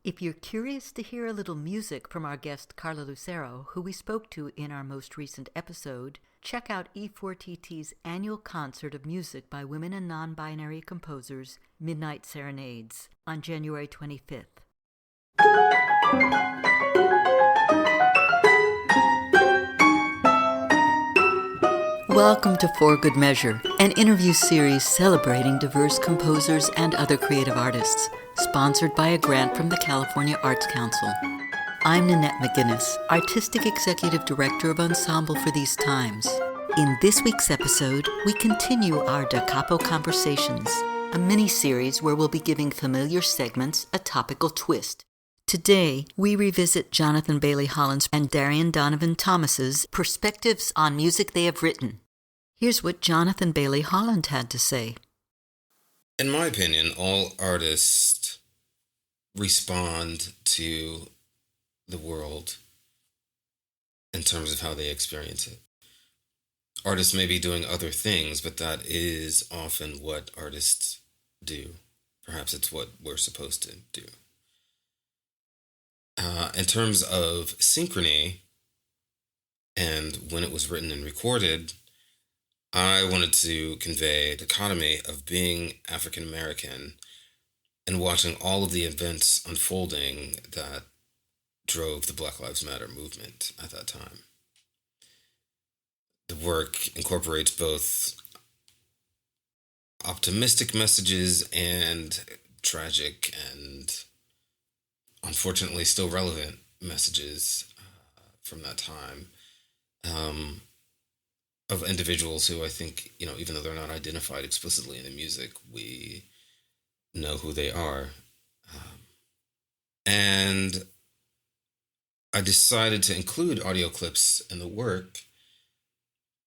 If you're curious to hear a little music from our guest Carla Lucero, who we spoke to in our most recent episode, check out E4TT's annual concert of music by women and non-binary composers, Midnight Serenades, on January 25th. Welcome to For Good Measure, an interview series celebrating diverse composers and other creative artists, sponsored by a grant from the California Arts Council. I'm Nanette McGuinness, Artistic Executive Director of Ensemble for these times. In this week's episode, we continue our Da Capo Conversations, a mini-series where we'll be giving familiar segments a topical twist. Today, we revisit Jonathan Bailey Holland's and Darian Donovan Thomas's perspectives on music they have written. Here's what Jonathan Bailey Holland had to say. In my opinion, all artists respond to the world in terms of how they experience it. Artists may be doing other things, but that is often what artists do. Perhaps it's what we're supposed to do. In terms of synchrony and when it was written and recorded, I wanted to convey a dichotomy of being African American and watching all of the events unfolding that drove the Black Lives Matter movement at that time. The work incorporates both optimistic messages and tragic and unfortunately still relevant messages from that time. Of individuals who I think, even though they're not identified explicitly in the music, we know who they are. And I decided to include audio clips in the work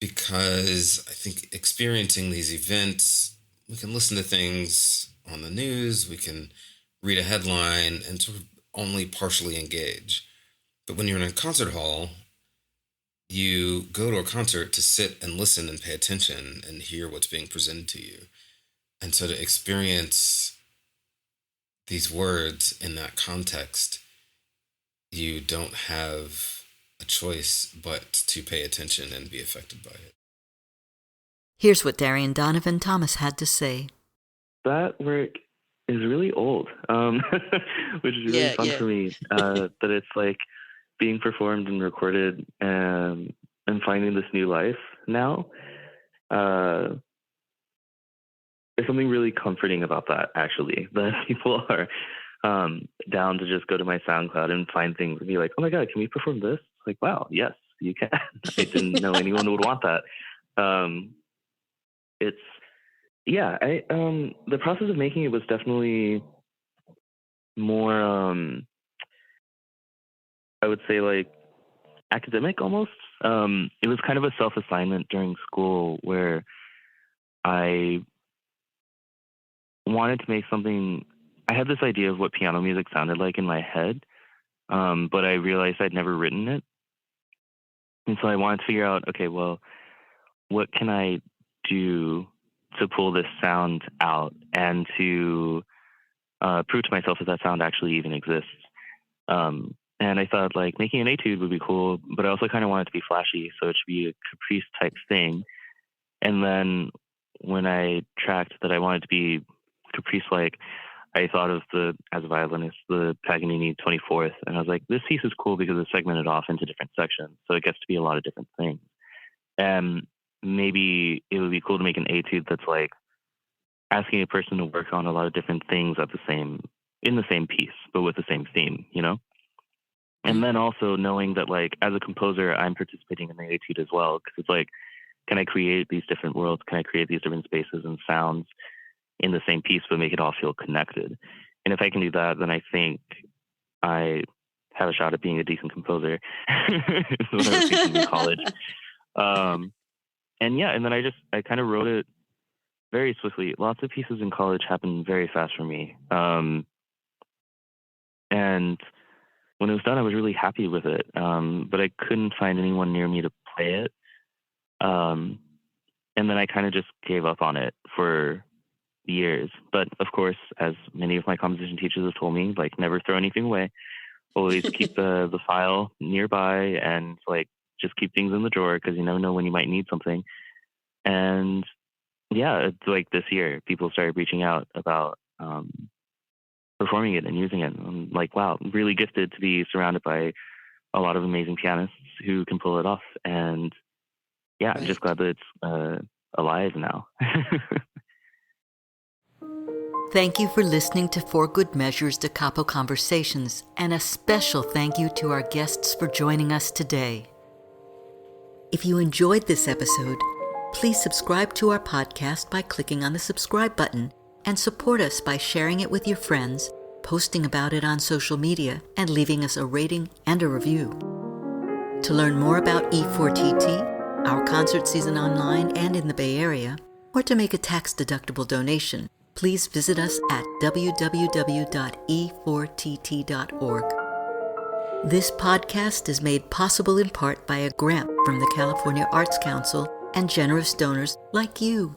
because I think experiencing these events, we can listen to things on the news, we can read a headline and sort of only partially engage. But when you're in a concert hall, you go to a concert to sit and listen and pay attention and hear what's being presented to you. And so to experience these words in that context, you don't have a choice but to pay attention and be affected by it. Here's what Darian Donovan Thomas had to say. That work is really old, which is really fun for me, that it's like being performed and recorded and finding this new life now. There's something really comforting about that, actually, that people are down to just go to my SoundCloud and find things and be like, oh my God, can we perform this? Like, wow, yes, you can. I didn't know anyone would want that. The process of making it was definitely more, I would say, like, academic almost. It was kind of a self-assignment during school where I wanted to make something. I had this idea of what piano music sounded like in my head, but I realized I'd never written it. And so I wanted to figure out, okay, well, what can I do to pull this sound out and to prove to myself that sound actually even exists. And I thought, like, making an etude would be cool, but I also kind of wanted it to be flashy, so it should be a caprice type thing. And then when I tracked that I wanted to be caprice-like, I thought of as a violinist, the Paganini 24th, and I was like, this piece is cool because it's segmented off into different sections, so it gets to be a lot of different things. And maybe it would be cool to make an etude that's like asking a person to work on a lot of different things in the same piece, but with the same theme, And then also knowing that, like, as a composer, I'm participating in the etude as well, because it's like, can I create these different worlds? Can I create these different spaces and sounds in the same piece, but make it all feel connected? And if I can do that, then I think I have a shot at being a decent composer. Is what I was thinking in college. And then I kind of wrote it very swiftly. Lots of pieces in college happened very fast for me. And when it was done, I was really happy with it. But I couldn't find anyone near me to play it. And then I kind of just gave up on it for years. But of course, as many of my composition teachers have told me, like, never throw anything away. Always keep the file nearby, and like just keep things in the drawer, because you never know when you might need something. And yeah, it's like this year people started reaching out about performing it and using it. I'm like, wow, really gifted to be surrounded by a lot of amazing pianists who can pull it off. And yeah, I'm just glad that it's alive now. Thank you for listening to For Good Measure's Da Capo Conversations, and a special thank you to our guests for joining us today. If you enjoyed this episode, please subscribe to our podcast by clicking on the subscribe button, and support us by sharing it with your friends, posting about it on social media, and leaving us a rating and a review. To learn more about E4TT, our concert season online and in the Bay Area, or to make a tax-deductible donation, please visit us at www.e4tt.org. This podcast is made possible in part by a grant from the California Arts Council and generous donors like you.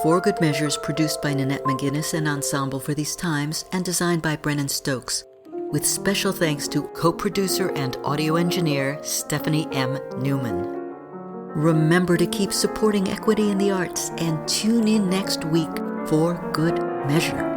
For Good Measure is produced by Nanette McGuinness and Ensemble for These Times, and designed by Brennan Stokes, with special thanks to co-producer and audio engineer Stephanie M. Neumann. Remember to keep supporting equity in the arts, and tune in next week for Good Measure.